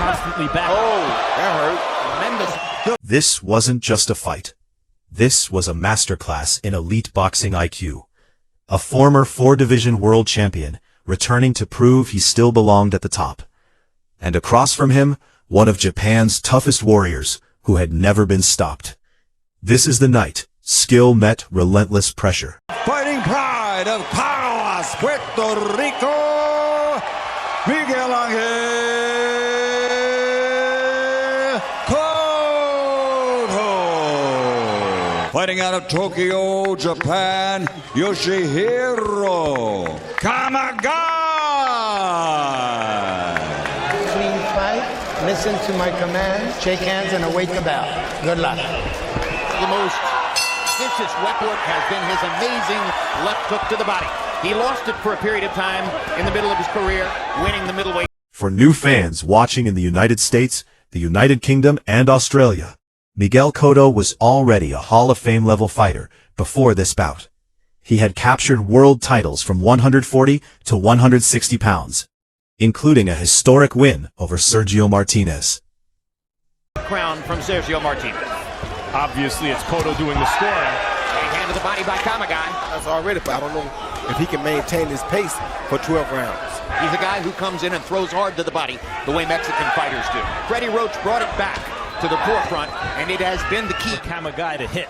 constantly back. Oh, that hurt. Tremendous. This wasn't just a fight. This was a masterclass in elite boxing IQ. A former 4-division world champion, returning to prove he still belonged at the top. And across from him, one of Japan's toughest warriors, who had never been stopped. This is the night. Skill met relentless pressure. Fighting pride of Carlos, Puerto Rico, Miguel Cotto. Fighting out of Tokyo, Japan, Yoshihiro Kamegai. Clean fight, listen to my commands, shake hands and await the bell. Good luck. The most vicious weapon has been his amazing left hook to the body. He lost it for a period of time in the middle of his career, winning the middleweight. For new fans watching in the United States, the United Kingdom, and Australia, Miguel Cotto was already a Hall of Fame level fighter before this bout. He had captured world titles from 140 to 160 pounds, including a historic win over Sergio Martinez. Crown from Sergio Martinez. Obviously, it's Cotto doing the scoring. Right hand to the body by Kamegai. That's already, but I don't know if he can maintain his pace for 12 rounds. He's a guy who comes in and throws hard to the body, the way Mexican fighters do. Freddie Roach brought it back to the forefront, and it has been the key. Kamegai to hit.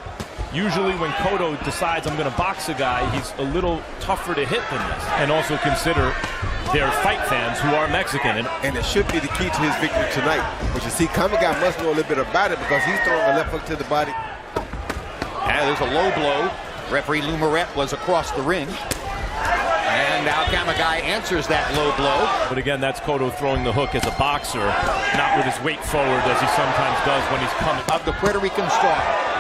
Usually when Cotto decides I'm going to box a guy, he's a little tougher to hit than this. And also consider their fight fans who are Mexican. And it should be the key to his victory tonight. But you see, Kamegai must know a little bit about it because he's throwing a left hook to the body. And there's a low blow. Referee Lou Moret was across the ring. And now Kamegai answers that low blow. But again, that's Cotto throwing the hook as a boxer, not with his weight forward as he sometimes does when he's coming. Of the Puerto Rican star,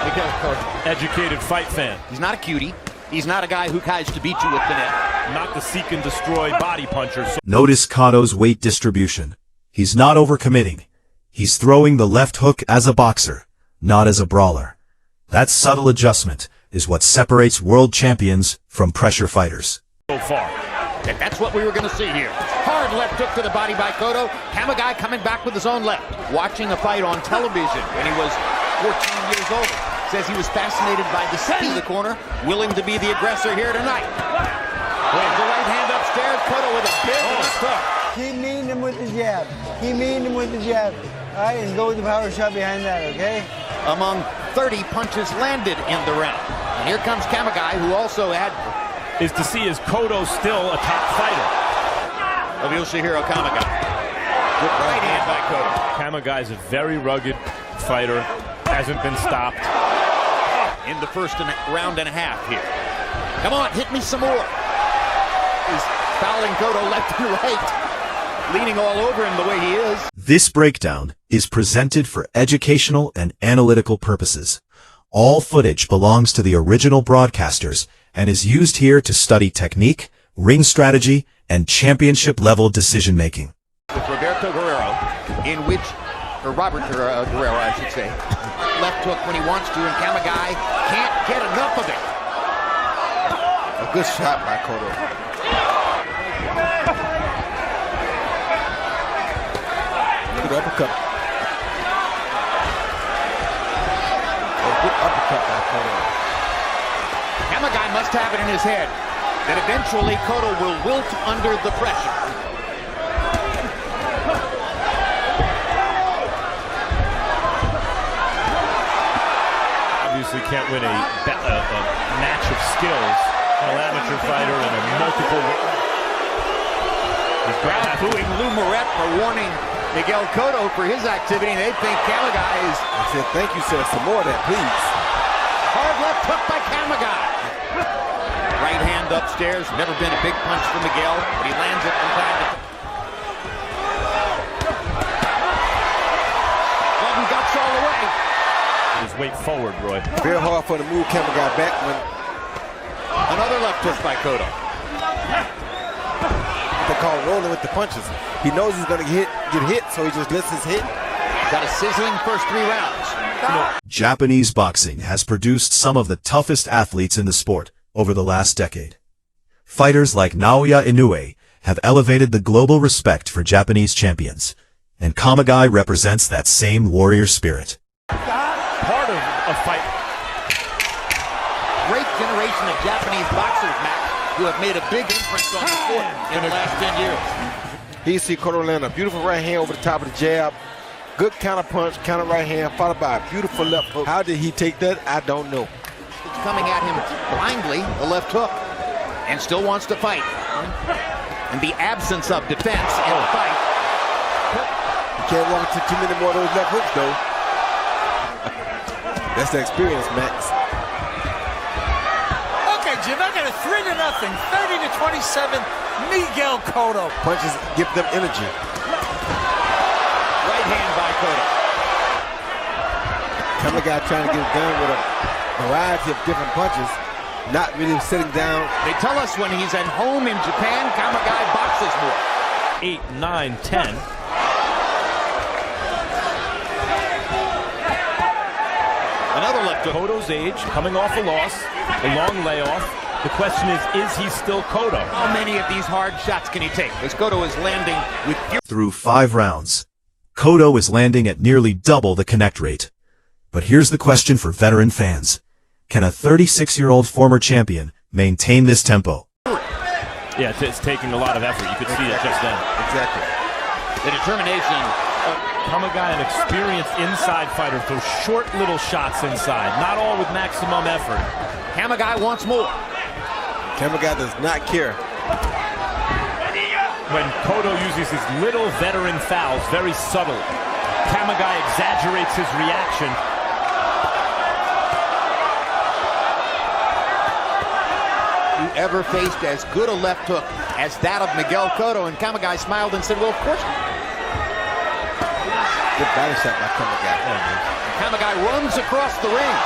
Miguel Cotto. Educated fight fan. He's not a cutie. He's not a guy who tries to beat you with the net. Not the seek and destroy body puncher. Notice Cotto's weight distribution. He's not overcommitting. He's throwing the left hook as a boxer, not as a brawler. That subtle adjustment is what separates world champions from pressure fighters. So far. And that's what we were going to see here. Hard left hook to the body by Cotto. Kamegai coming back with his own left. Watching the fight on television when he was 14 years old. Says he was fascinated by the speed of the corner, willing to be the aggressor here tonight. The right hand upstairs, Cotto with a big left hook. Keep meeting him with the jab. Keep meeting him with the jab. All right, and go with the power shot behind that, okay? Among 30 punches landed in the round. And here comes Kamegai, who also had... Is to see is Cotto still a top fighter? Of Yoshihiro Kamegai. Good right hand by Cotto. Kamegai is a very rugged fighter. Hasn't been stopped. In the first round and a half here. Come on, hit me some more. He's fouling Cotto left and right. Leaning all over him the way he is. This breakdown is presented for educational and analytical purposes. All footage belongs to the original broadcasters and is used here to study technique, ring strategy, and championship-level decision-making. With Roberto Guerrero, in which, or Robert Guerrero, I should say, left hook when he wants to, and Kamegai can't get enough of it. A good shot by Cotto. Good uppercut. A good uppercut by Cotto. Kamegai must have it in his head that eventually Cotto will wilt under the pressure. Obviously can't win a match of skills. An amateur fighter and a multiple... Crowd booing Lou Moret for warning Miguel Cotto for his activity. They think Kamegai is... I said, thank you, sir. Some more of that, please. Hard left hook by Kamegai. Right hand upstairs. Never been a big punch for Miguel, but he lands it from time to time. Well, he got all the way. His weight forward, Roy. Very hard for him to move Kamegai back when... Another left hook by Cotto. They call rolling with the punches. He knows he's going to get hit, so he just lets his hit. Got a sizzling first 3 rounds. Japanese boxing has produced some of the toughest athletes in the sport over the last decade. Fighters like Naoya Inoue have elevated the global respect for Japanese champions. And Kamegai represents that same warrior spirit. Part of a fight. Great generation of Japanese boxers, Matt, who have made a big imprint on the sport in the last 10 years. Here you see Cotto land a beautiful right hand over the top of the jab. Good counter punch, counter right hand, followed by a beautiful left hook. How did he take that? I don't know. It's coming at him blindly, the left hook, and still wants to fight. In the absence of defense in the fight. You can't walk into too many more of those left hooks, though. That's the experience, Max. Okay, Jim, I got a 3-0, 30-27, Miguel Cotto. Punches give them energy. Right hand by Cotto. Kamegai trying to get it done with a variety of different punches, not really sitting down. They tell us when he's at home in Japan, Kamegai boxes more. 8, 9, 10. Another left hook. Cotto's age, coming off a loss, a long layoff. The question is he still Cotto? How many of these hard shots can he take? As Cotto is landing with... Through 5 rounds, Cotto is landing at nearly double the connect rate. But here's the question for veteran fans. Can a 36-year-old former champion maintain this tempo? Yeah, it's taking a lot of effort. You could see it just then. Exactly. The determination. Kamegai, an experienced inside fighter, throws short little shots inside, not all with maximum effort. Kamegai wants more. Kamegai does not care. When Cotto uses his little veteran fouls, very subtle, Kamegai exaggerates his reaction. You ever faced as good a left hook as that of Miguel Cotto? And Kamegai smiled and said, well, of course. Good body shot by Kamegai. Kamegai runs across the ring.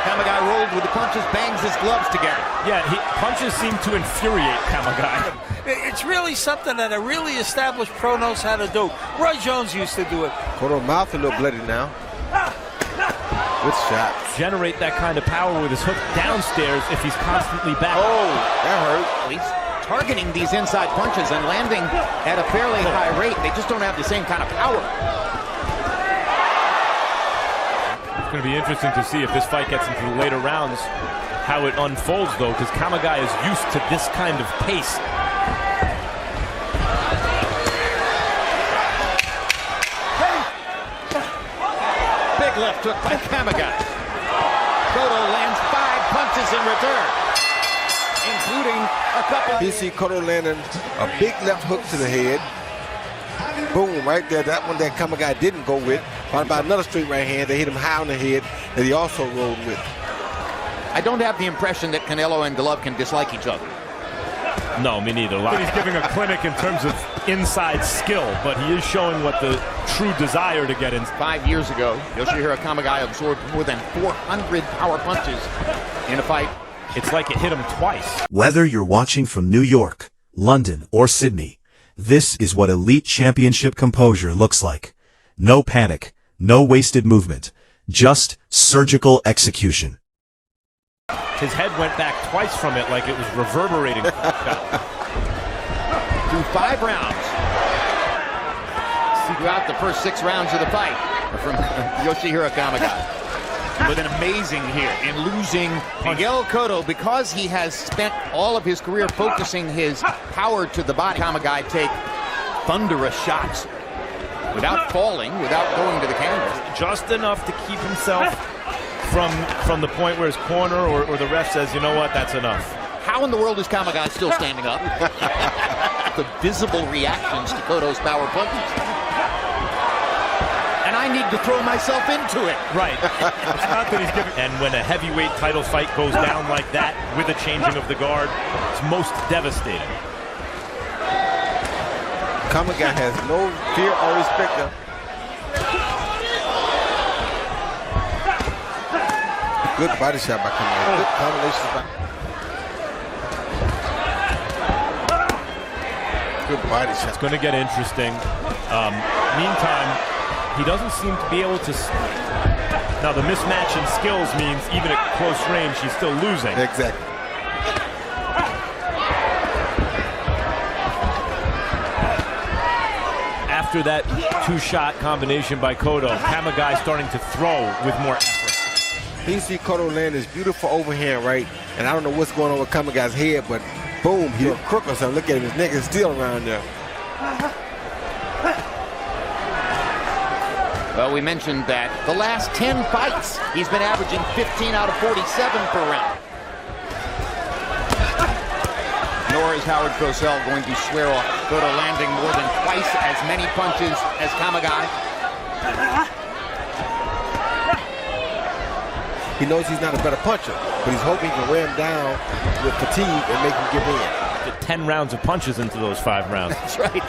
Kamegai rolled with the punches, bangs his gloves together. Yeah, punches seem to infuriate Kamegai. It's really something that a really established pro knows how to do. Roy Jones used to do it. Cotto's mouth a little bloody now. Good shot. Generate that kind of power with his hook downstairs if he's constantly back. Oh, that hurt. He's targeting these inside punches and landing at a fairly high rate. They just don't have the same kind of power. It's going to be interesting to see if this fight gets into the later rounds, how it unfolds, though, because Kamegai is used to this kind of pace. Big left hook by Kamegai. Cotto lands 5 punches in return, including a couple. You see Cotto landing a big left hook to the head. Boom, right there. That one that Kamegai didn't go with. Followed by another straight right hand. They hit him high on the head that he also rolled with. I don't have the impression that Canelo and Golovkin dislike each other. No, me neither. He's giving a clinic in terms of inside skill, but he is showing what the true desire to get in. 5 years ago, Yoshihiro Kamegai absorbed more than 400 power punches in a fight. It's like it hit him twice. Whether you're watching from New York, London, or Sydney, this is what elite championship composure looks like. No panic, no wasted movement, just surgical execution. His head went back twice from it like it was reverberating. Through 5 rounds. Throughout the first 6 rounds of the fight from Yoshihiro Kamegai. With an amazing here in losing Miguel Cotto because he has spent all of his career focusing his power to the body. Kamegai take thunderous shots without falling, without going to the canvas. Just enough to keep himself from the point where his corner or the ref says, you know what, that's enough. How in the world is Kamegai still standing up? The visible reactions to Cotto's power punches. And I need to throw myself into it. Right. It's not that he's giving. And when a heavyweight title fight goes down like that with a changing of the guard, it's most devastating. Kamegai has no fear or respect. Good body shot by Kamegai. Good combination by. Good body shot. It's going to get interesting. Meantime, he doesn't seem to be able to. Now, the mismatch in skills means even at close range, he's still losing. Exactly. after that two-shot combination by Cotto, Kamegai starting to throw with more effort. You see Cotto land this beautiful overhand right, and I don't know what's going on with Kamegai's head, but boom, he a crook or something. Look at him, his neck is still around there. Well, we mentioned that the last 10 fights, he's been averaging 15 out of 47 per round. Nor is Howard Cosell going to swear off Cotto landing more than twice as many punches as Kamegai. He knows he's not a better puncher, but he's hoping he can wear him down with fatigue and make him give in. Get 10 rounds of punches into those 5 rounds. That's right.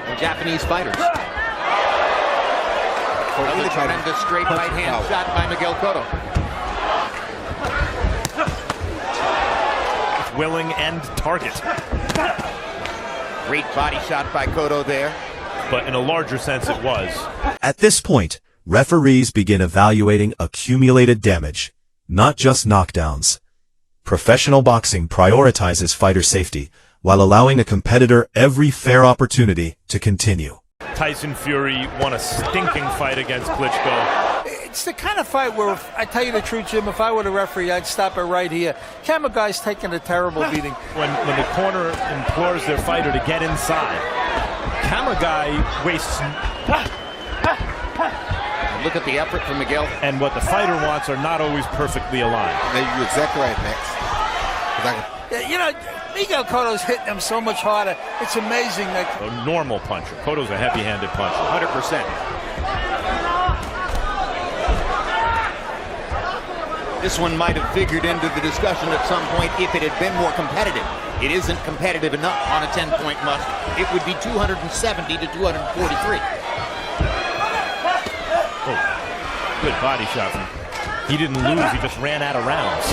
The Japanese fighters. Another tremendous straight right hand shot by Miguel Cotto. Willing and target. Great body shot by Cotto there. But in a larger sense, it was. At this point, referees begin evaluating accumulated damage, not just knockdowns. Professional boxing prioritizes fighter safety while allowing a competitor every fair opportunity to continue. Tyson Fury won a stinking fight against Klitschko. It's the kind of fight where, I tell you the truth, Jim, if I were the referee, I'd stop it right here. Kamegai's taking a terrible beating. When the corner implores their fighter to get inside, Kamegai wastes. Look at the effort from Miguel. And what the fighter wants are not always perfectly aligned. You're exactly right, Max. You know, Miguel Cotto's hitting him so much harder. It's amazing. That A normal puncher. Cotto's a heavy-handed puncher. 100%. This one might have figured into the discussion at some point if it had been more competitive. It isn't competitive enough on a 10-point must. It would be 270 to 243. Oh, good body shot. He didn't lose, he just ran out of rounds.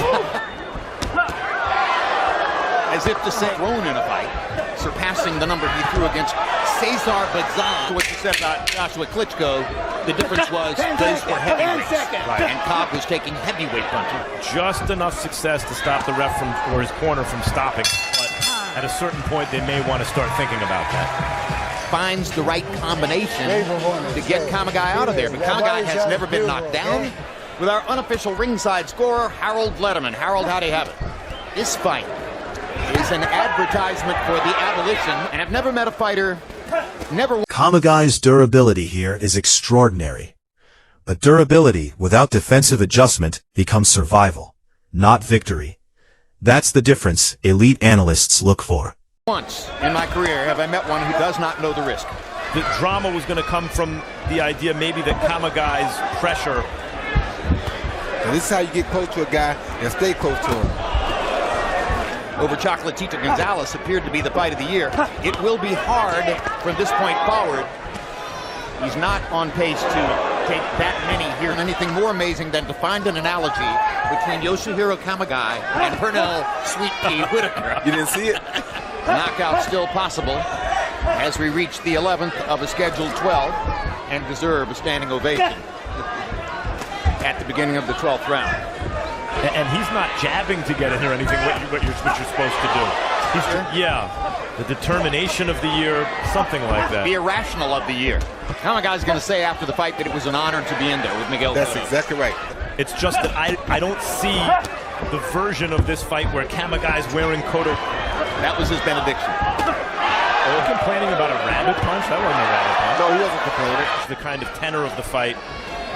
As if to say, thrown in a fight, surpassing the number he threw against Cesar Bazan. To what you said about Joshua Klitschko, the difference was those were heavyweights. Right. And Cobb was taking heavyweight punches. Just enough success to stop the ref or his corner from stopping. But at a certain point, they may want to start thinking about that. Finds the right combination to get Kamegai out of there. But Kamegai has never been knocked down. With our unofficial ringside scorer, Harold Letterman. Harold, how do you have it? This fight is an advertisement for the abolition, and I've never met a fighter, Kamegai's durability here is extraordinary. But durability without defensive adjustment becomes survival, not victory. That's the difference elite analysts look for. Once in my career have I met one who does not know the risk. The drama was going to come from the idea maybe that Kamegai's pressure. And this is how you get close to a guy and stay close to him. Over Chocolatito Gonzalez appeared to be the fight of the year. It will be hard from this point forward. He's not on pace to take that many here. Anything more amazing than to find an analogy between Yoshihiro Kamegai and Pernell Sweet Pea Whitaker. You didn't see it? Knockout still possible as we reach the 11th of a scheduled 12 and deserve a standing ovation at the beginning of the 12th round. And he's not jabbing to get in or anything, what you're supposed to do. Yeah, the determination of the year, something like that. The irrational of the year. Kamegai's going to say after the fight that it was an honor to be in there with Miguel. That's exactly right. It's just that I don't see the version of this fight where Kamegai's wearing Cotto. That was his benediction. Oh, complaining about a rabbit punch? That wasn't a rabbit punch. No, he wasn't complaining. It's the kind of tenor of the fight.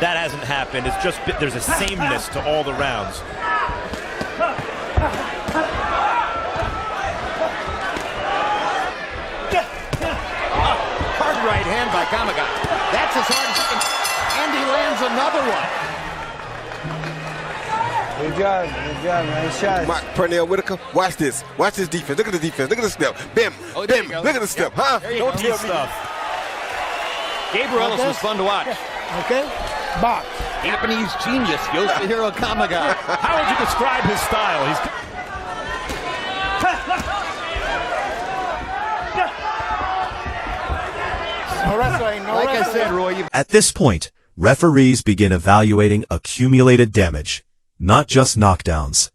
That hasn't happened. It's just there's a sameness to all the rounds. Hard right hand by Kamegai. That's as hard as he can. And he lands another one. Good job, nice shot. Pernell Whitaker, watch this. Watch this defense. Look at the defense. Look at the step. Bim, Oh, bim. Look at the step, huh? Don't Key stuff. Gabriel Ellis was fun to watch. Okay? Box. Japanese genius, Yoshihiro Kamegai. How would you describe his style? He's Like I said, Roy, At this point, referees begin evaluating accumulated damage, not just knockdowns.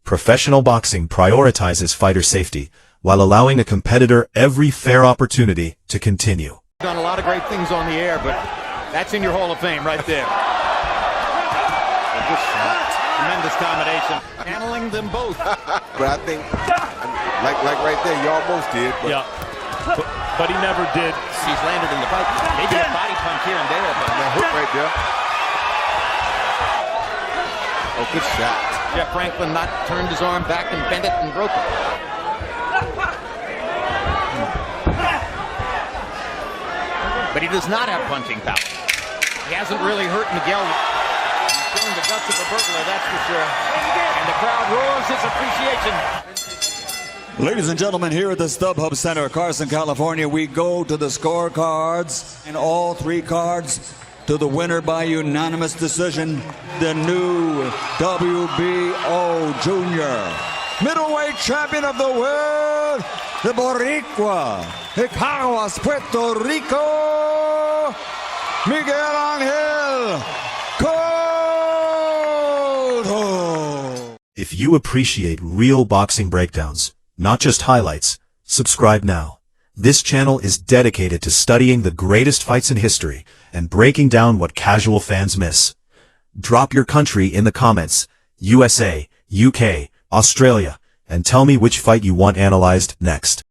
Professional boxing prioritizes fighter safety while allowing a competitor every fair opportunity to continue. Done a lot of great things on the air, but that's in your Hall of Fame right there. Tremendous combination. Handling them both. But I think, like right there, you almost did. But Yeah. But he never did. He's landed in the fight. Maybe a body punch here and there, but that hook right there. Oh, good shot. Jeff Franklin not turned his arm back and bent it and broke it. But he does not have punching power. He hasn't really hurt Miguel. He's shown the guts of a burglar, that's for sure. And the crowd roars its appreciation. Ladies and gentlemen, here at the StubHub Center, Carson, California, we go to the scorecards, and all three cards to the winner by unanimous decision, the new WBO Jr. Middleweight champion of the world, the Boricua, Caguas, Puerto Rico, Miguel Cotto. If you appreciate real boxing breakdowns, not just highlights, subscribe now. This channel is dedicated to studying the greatest fights in history and breaking down what casual fans miss. Drop your country in the comments, USA, UK, Australia, and tell me which fight you want analyzed next.